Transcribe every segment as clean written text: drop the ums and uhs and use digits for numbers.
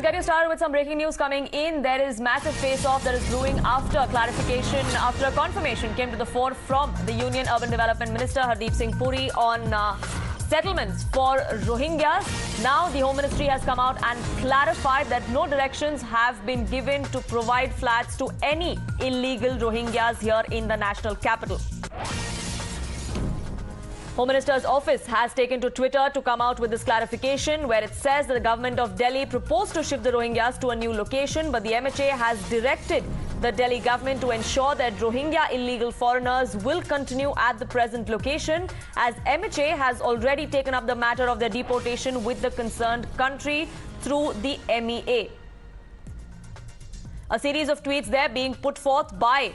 Let's get you started with some breaking news coming in. There is massive face-off that is brewing after clarification, after a confirmation came to the fore from the Union Urban Development Minister Hardeep Singh Puri on settlements for Rohingyas. Now the Home Ministry has come out and clarified that no directions have been given to provide flats to any illegal Rohingyas here in the national capital. Home Minister's office has taken to Twitter to come out with this clarification, where it says that the government of Delhi proposed to shift the Rohingyas to a new location, but the MHA has directed the Delhi government to ensure that Rohingya illegal foreigners will continue at the present location, as MHA has already taken up the matter of their deportation with the concerned country through the MEA. A series of tweets there being put forth by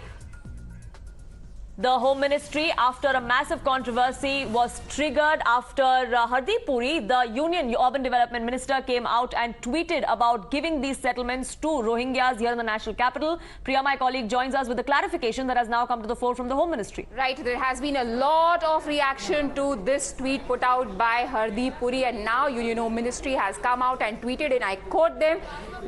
the Home Ministry after a massive controversy was triggered after Hardeep Puri, the Union Urban Development Minister, came out and tweeted about giving these settlements to Rohingyas here in the national capital. Priya, my colleague, joins us with the clarification that has now come to the fore from the Home Ministry. Right, there has been a lot of reaction to this tweet put out by Hardeep Puri, and now Union Home Ministry has come out and tweeted, and I quote them,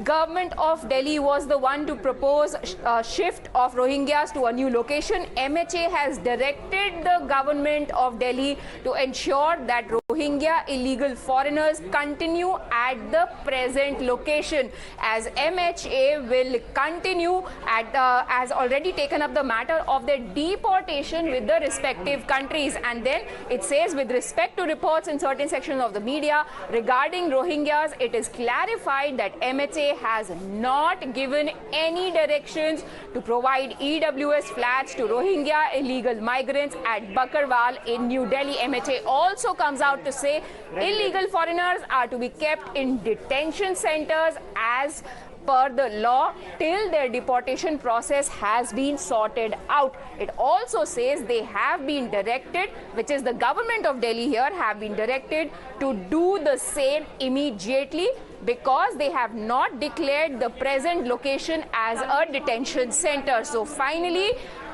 "Government of Delhi was the one to propose a shift of Rohingyas to a new location. MHA has directed the government of Delhi to ensure that Rohingya illegal foreigners continue at the present location, as MHA will continue has already taken up the matter of their deportation with the respective countries." And then it says, with respect to reports in certain sections of the media regarding Rohingyas, it is clarified that MHA has not given any directions to provide EWS flats to Rohingya illegal migrants at Bakarwal in New Delhi. MHA also comes out to say illegal foreigners are to be kept in detention centers as per the law till their deportation process has been sorted out. It also says they have been directed, which is the government of Delhi here, have been directed to do the same immediately, because they have not declared the present location as a detention center. So finally,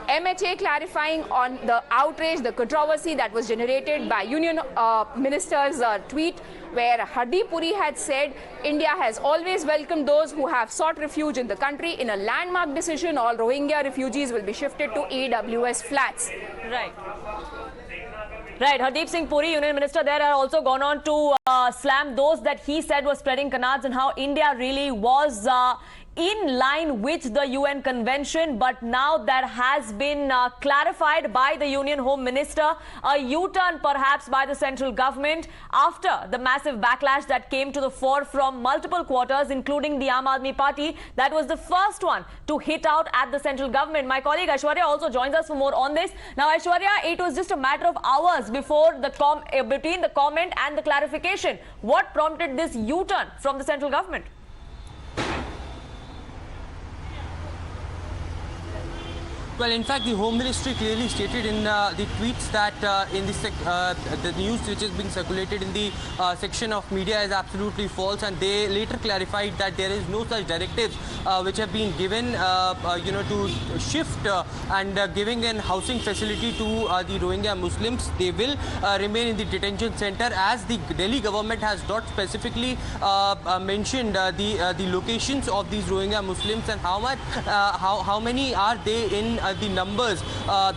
MHA clarifying on the outrage, the controversy that was generated by Union Minister's tweet, where Hardeep Puri had said India has always welcomed those who have sought refuge in the country. In a landmark decision, all Rohingya refugees will be shifted to EWS flats. Right, Hardeep Singh Puri, Union Minister there, had also gone on to slam those that he said were spreading canards and how India really was in line with the UN convention, but now that has been clarified by the Union Home Minister, a U-turn perhaps by the central government after the massive backlash that came to the fore from multiple quarters, including the Aam Aadmi Party. That was the first one to hit out at the central government. My colleague Aishwarya also joins us for more on this. Now Aishwarya, it was just a matter of hours before the between the comment and the clarification. What prompted this U-turn from the central government? Well, in fact, the Home Ministry clearly stated in the tweets that in the news which is being circulated in the section of media is absolutely false, and they later clarified that there is no such directives which have been given, to shift and giving an housing facility to the Rohingya Muslims. They will remain in the detention center, as the Delhi government has not specifically mentioned the locations of these Rohingya Muslims and how many are they in the numbers.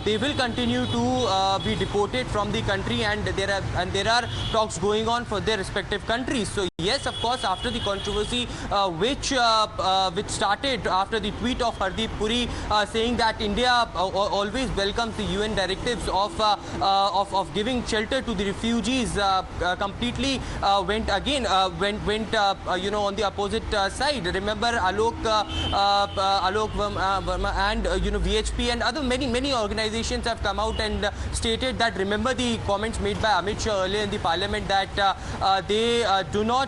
They will continue to be deported from the country, and there are talks going on for their respective countries. So yes, of course, after the controversy which started after the tweet of Hardeep Puri saying that India always welcomes the UN directives of giving shelter to the refugees, completely went on the opposite side. Remember, Alok Verma and VHP and other many organizations have come out and stated that, remember the comments made by Amit Shah earlier in the parliament, that they do not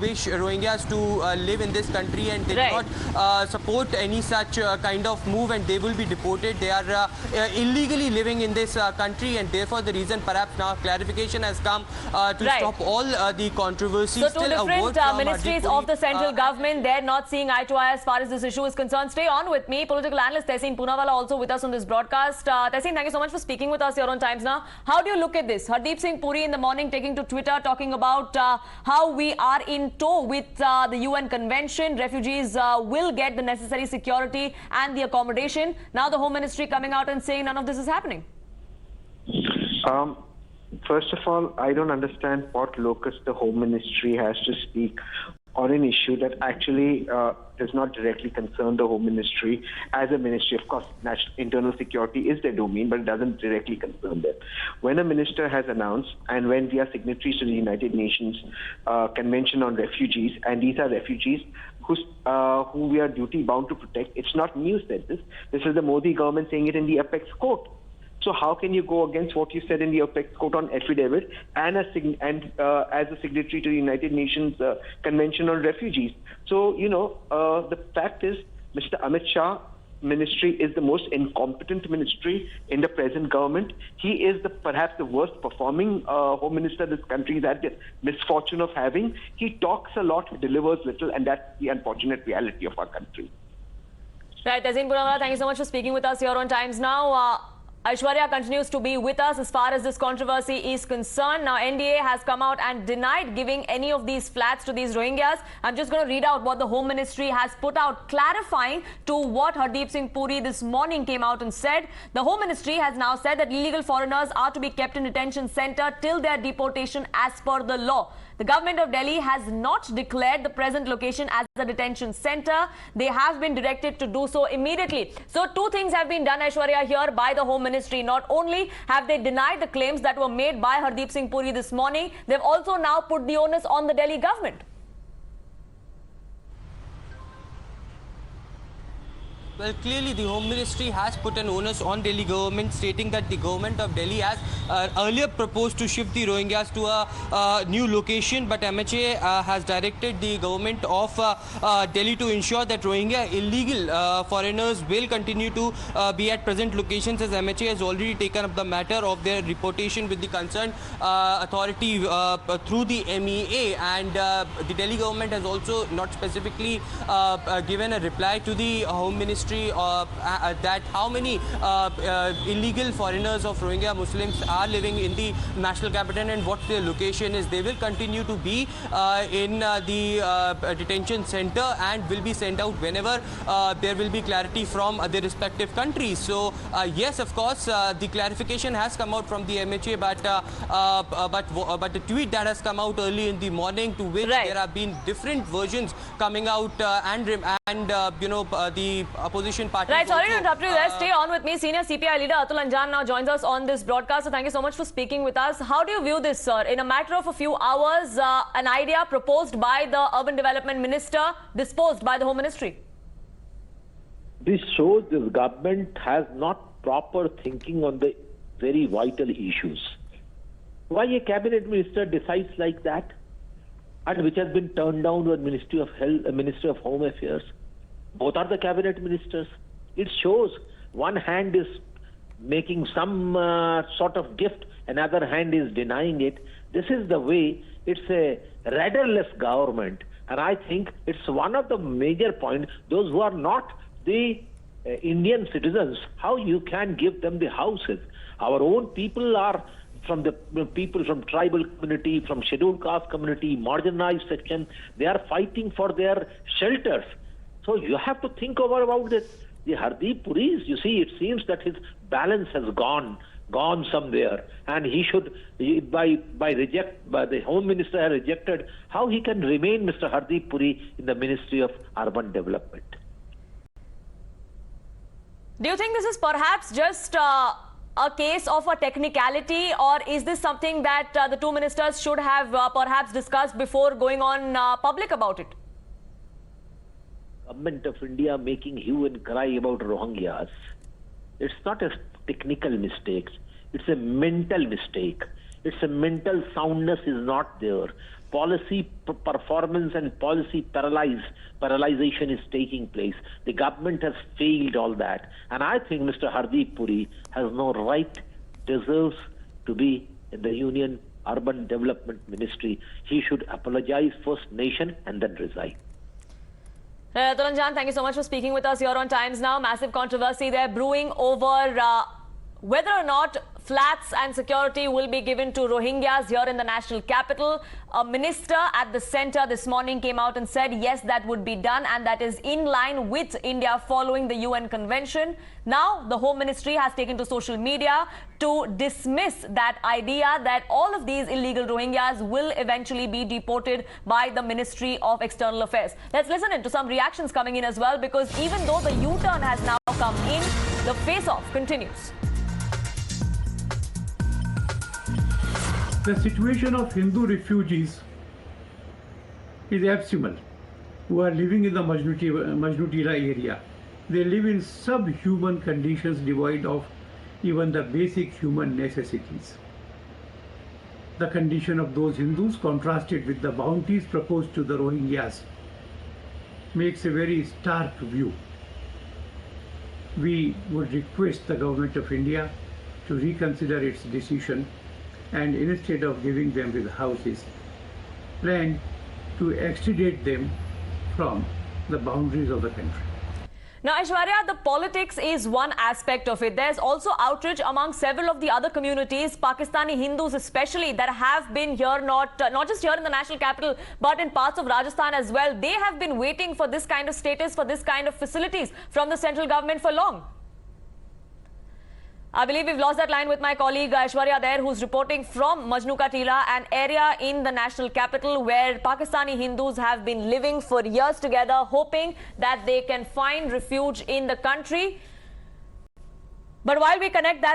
wish Rohingyas to live in this country, and they do not support any such kind of move, and they will be deported. They are illegally living in this country, and therefore the reason perhaps now clarification has come to stop all the controversy. So two different ministries of the central government, they're not seeing eye to eye as far as this issue is concerned. Stay on with me. Political analyst Tehseen Poonawalla also with us on this broadcast. Tehseen, thank you so much for speaking with us here on Times Now. How do you look at this? Hardeep Singh Puri in the morning taking to Twitter talking about how we are in tow with the UN Convention. Refugees will get the necessary security and the accommodation. Now the Home Ministry coming out and saying none of this is happening. First of all, I don't understand what locus the Home Ministry has to speak on an issue that actually does not directly concern the Home Ministry as a ministry. Of course, national internal security is their domain, but it doesn't directly concern them. When a minister has announced, and when we are signatories to the United Nations Convention on Refugees, and these are refugees who we are duty bound to protect, it's not news that this is the Modi government saying it in the apex court. So how can you go against what you said in the apex court on affidavit and as a signatory to the United Nations Convention on Refugees? So, the fact is, Mr. Amit Shah ministry is the most incompetent ministry in the present government. He is perhaps the worst performing home minister this country has had the misfortune of having. He talks a lot, delivers little, and that's the unfortunate reality of our country. Right, Tazeen Punawala, thank you so much for speaking with us here on Times Now. Aishwarya continues to be with us as far as this controversy is concerned. Now, NDA has come out and denied giving any of these flats to these Rohingyas. I'm just going to read out what the Home Ministry has put out, clarifying to what Hardeep Singh Puri this morning came out and said. The Home Ministry has now said that illegal foreigners are to be kept in detention center till their deportation as per the law. The government of Delhi has not declared the present location as a detention center. They have been directed to do so immediately. So two things have been done, Aishwarya, here by the Home Ministry. Not only have they denied the claims that were made by Hardeep Singh Puri this morning, they've also now put the onus on the Delhi government. Well, clearly the Home Ministry has put an onus on Delhi government, stating that the government of Delhi has earlier proposed to shift the Rohingyas to a new location, but MHA has directed the government of Delhi to ensure that Rohingya illegal foreigners will continue to be at present locations, as MHA has already taken up the matter of their reportation with the concerned authority through the MEA, and the Delhi government has also not specifically given a reply to the Home Ministry that how many illegal foreigners of Rohingya Muslims are living in the national capital and what their location is. They will continue to be in the detention center and will be sent out whenever there will be clarity from their respective countries. So yes, of course, the clarification has come out from the MHA, but the tweet that has come out early in the morning, to which there have been different versions coming out, and the opposition party. Right, sorry to interrupt you there. Stay on with me. Senior CPI leader Atul Anjan now joins us on this broadcast. So thank you so much for speaking with us. How do you view this, sir? In a matter of a few hours, an idea proposed by the Urban Development Minister, disposed by the Home Ministry. This shows the government has not proper thinking on the very vital issues. Why a cabinet minister decides like that, and which has been turned down by Ministry of Health, Ministry of Home Affairs? Both are the cabinet ministers. It shows one hand is making some sort of gift, another hand is denying it. This is the way. It's a rudderless government, and I think it's one of the major points. Those who are not the Indian citizens, how you can give them the houses? Our own people are from the people from tribal community, from scheduled caste community, marginalized section. They are fighting for their shelters. So you have to think about this. The Hardeep Puris, you see, it seems that his balance has gone somewhere, and he should, by the Home Minister has rejected, how he can remain Mr. Hardeep Puri in the Ministry of Urban Development. Do you think this is perhaps just a case of a technicality, or is this something that the two ministers should have perhaps discussed before going on public about it? Government of India making hue and cry about Rohingyas. It's not a technical mistake. It's a mental mistake. It's a mental soundness is not there. Policy performance and policy paralyzation is taking place. The government has failed all that. And I think Mr. Hardeep Puri has no right, deserves to be in the Union Urban Development Ministry. He should apologize first nation and then resign. Atul Anjan, thank you so much for speaking with us here on Times Now. Massive controversy there brewing over whether or not flats and security will be given to Rohingyas here in the national capital. A minister at the center this morning came out and said, yes, that would be done, and that is in line with India following the UN convention. Now, the Home Ministry has taken to social media to dismiss that idea that all of these illegal Rohingyas will eventually be deported by the Ministry of External Affairs. Let's listen in to some reactions coming in as well, because even though the U-turn has now come in, the face-off continues. The situation of Hindu refugees is abysmal, who are living in the Majnutila area. They live in subhuman conditions devoid of even the basic human necessities. The condition of those Hindus, contrasted with the bounties proposed to the Rohingyas, makes a very stark view. We would request the government of India to reconsider its decision and instead of giving them with houses, plan to extradite them from the boundaries of the country. Now, Aishwarya, the politics is one aspect of it. There's also outrage among several of the other communities, Pakistani Hindus especially, that have been here, not just here in the national capital, but in parts of Rajasthan as well. They have been waiting for this kind of status, for this kind of facilities from the central government for long. I believe we've lost that line with my colleague Aishwarya there, who's reporting from Majnu Ka Tila, an area in the national capital where Pakistani Hindus have been living for years together, hoping that they can find refuge in the country. But while we connect that